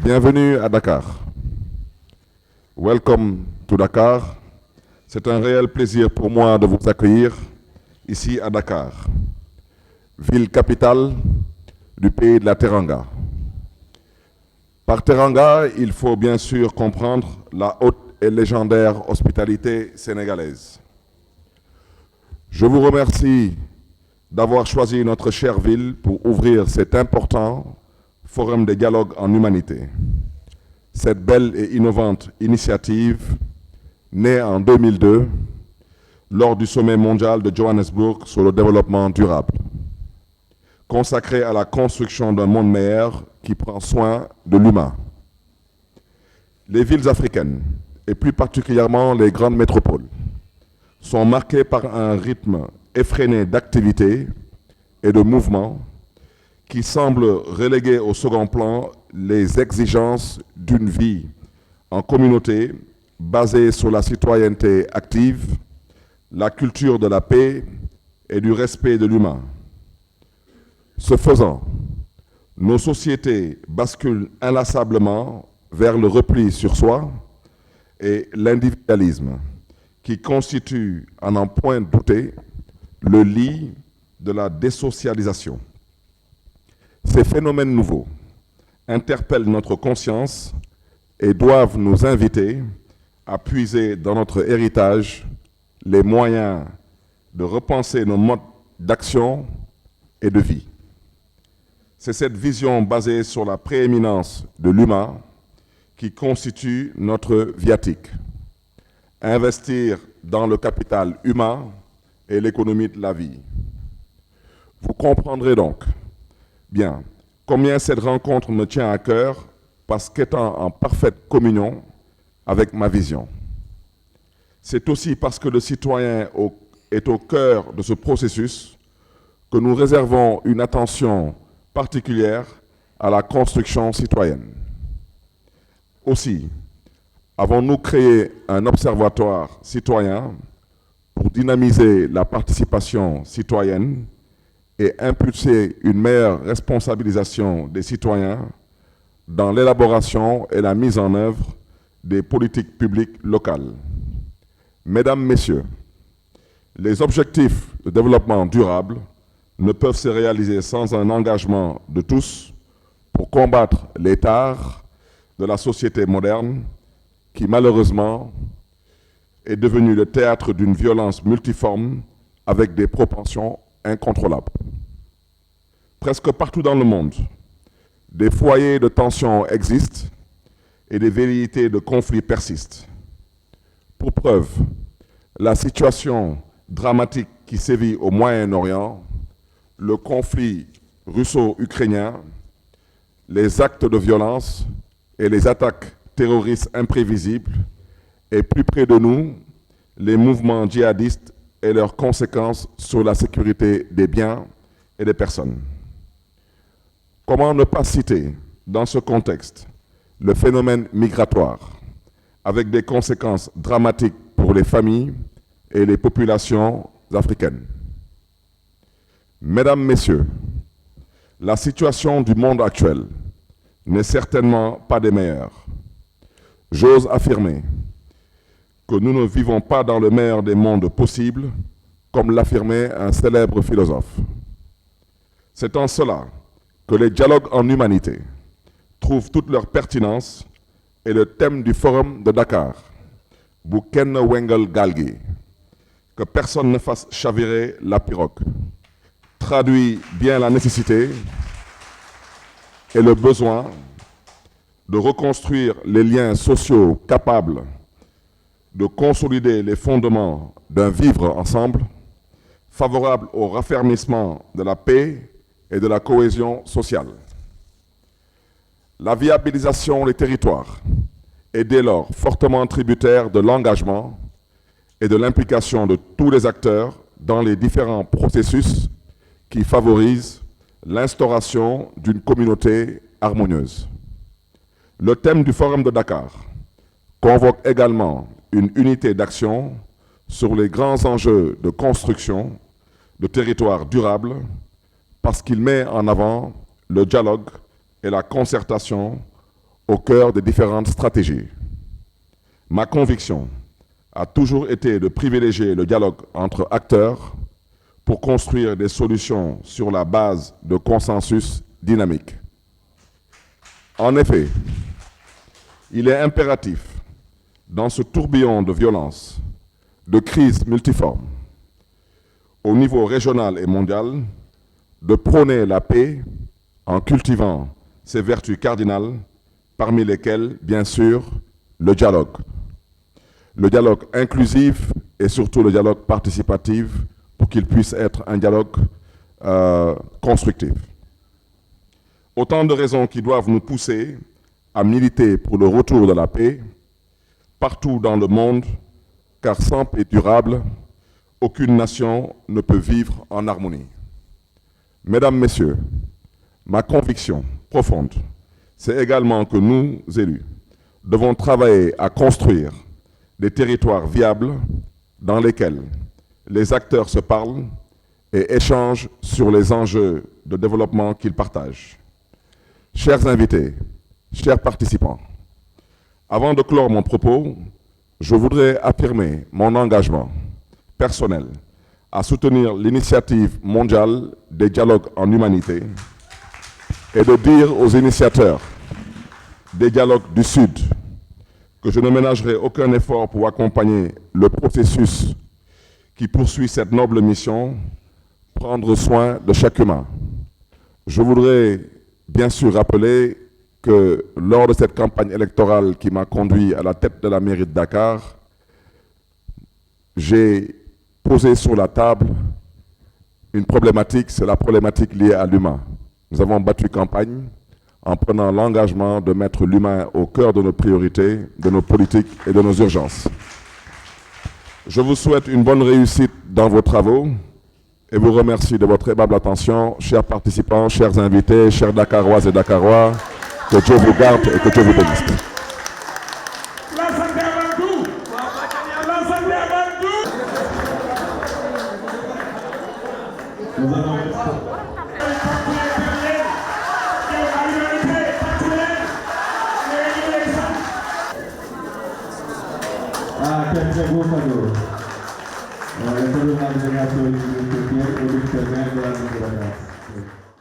Bienvenue à Dakar. Welcome to Dakar. C'est un réel plaisir pour moi de vous accueillir ici à Dakar, ville capitale du pays de la Teranga. Par Teranga, il faut bien sûr comprendre la haute et légendaire hospitalité sénégalaise. Je vous remercie d'avoir choisi notre chère ville pour ouvrir cet important forum de dialogue en humanité. Cette belle et innovante initiative, née en 2002, lors du sommet mondial de Johannesburg sur le développement durable, consacré à la construction d'un monde meilleur qui prend soin de l'humain. Les villes africaines, et plus particulièrement les grandes métropoles, sont marquées par un rythme effréné d'activité et de mouvement qui semble reléguer au second plan les exigences d'une vie en communauté basée sur la citoyenneté active, la culture de la paix et du respect de l'humain. Ce faisant, nos sociétés basculent inlassablement vers le repli sur soi et l'individualisme, qui constitue, à n'en point douter, le lit de la désocialisation. Ces phénomènes nouveaux interpellent notre conscience et doivent nous inviter à puiser dans notre héritage les moyens de repenser nos modes d'action et de vie. C'est cette vision basée sur la prééminence de l'humain qui constitue notre viatique. Investir dans le capital humain et l'économie de la vie. Vous comprendrez donc bien combien cette rencontre me tient à cœur parce qu'étant en parfaite communion avec ma vision. C'est aussi parce que le citoyen est au cœur de ce processus que nous réservons une attention particulière à la construction citoyenne. Aussi, avons-nous créé un observatoire citoyen pour dynamiser la participation citoyenne et impulser une meilleure responsabilisation des citoyens dans l'élaboration et la mise en œuvre des politiques publiques locales. Mesdames, Messieurs, les objectifs de développement durable ne peuvent se réaliser sans un engagement de tous pour combattre les tares de la société moderne qui, malheureusement, est devenue le théâtre d'une violence multiforme avec des propensions incontrôlables. Presque partout dans le monde, des foyers de tension existent et des velléités de conflits persistent. Pour preuve, la situation dramatique qui sévit au Moyen-Orient, le conflit russo-ukrainien, les actes de violence et les attaques terroristes imprévisibles, et plus près de nous, les mouvements djihadistes et leurs conséquences sur la sécurité des biens et des personnes. Comment ne pas citer, dans ce contexte, le phénomène migratoire, avec des conséquences dramatiques pour les familles et les populations africaines. Mesdames, Messieurs, la situation du monde actuel n'est certainement pas des meilleures. J'ose affirmer que nous ne vivons pas dans le meilleur des mondes possibles, comme l'affirmait un célèbre philosophe. C'est en cela que les dialogues en humanité trouvent toute leur pertinence et le thème du forum de Dakar, Buken Wengel Galgi, que personne ne fasse chavirer la pirogue, traduit bien la nécessité et le besoin de reconstruire les liens sociaux capables de consolider les fondements d'un vivre ensemble favorable au raffermissement de la paix et de la cohésion sociale. La viabilisation des territoires est dès lors fortement tributaire de l'engagement et de l'implication de tous les acteurs dans les différents processus qui favorisent l'instauration d'une communauté harmonieuse. Le thème du Forum de Dakar convoque également une unité d'action sur les grands enjeux de construction de territoires durables parce qu'il met en avant le dialogue et la concertation au cœur des différentes stratégies. Ma conviction a toujours été de privilégier le dialogue entre acteurs pour construire des solutions sur la base de consensus dynamiques. En effet, il est impératif, dans ce tourbillon de violence, de crises multiformes, au niveau régional et mondial, de prôner la paix en cultivant ses vertus cardinales, parmi lesquelles, bien sûr, le dialogue. Le dialogue inclusif et surtout le dialogue participatif pour qu'il puisse être un dialogue constructif. Autant de raisons qui doivent nous pousser à militer pour le retour de la paix partout dans le monde, car sans paix durable, aucune nation ne peut vivre en harmonie. Mesdames, Messieurs, ma conviction profonde, c'est également que nous, élus, devons travailler à construire des territoires viables dans lesquels les acteurs se parlent et échangent sur les enjeux de développement qu'ils partagent. Chers invités, chers participants, avant de clore mon propos, je voudrais affirmer mon engagement personnel à soutenir l'initiative mondiale des dialogues en humanité et de dire aux initiateurs des dialogues du Sud que je ne ménagerai aucun effort pour accompagner le processus qui poursuit cette noble mission, prendre soin de chaque humain. Je voudrais bien sûr rappeler que lors de cette campagne électorale qui m'a conduit à la tête de la mairie de Dakar, j'ai posé sur la table une problématique, c'est la problématique liée à l'humain. Nous avons battu campagne en prenant l'engagement de mettre l'humain au cœur de nos priorités, de nos politiques et de nos urgences. Je vous souhaite une bonne réussite dans vos travaux et vous remercie de votre aimable attention, chers participants, chers invités, chers Dakaroises et Dakarois. Que Dieu vous garde et que Dieu vous bénisse. Quel très beau cadeau. Le cadeau de la délégation du Ministère et du Ministère de la Grâce.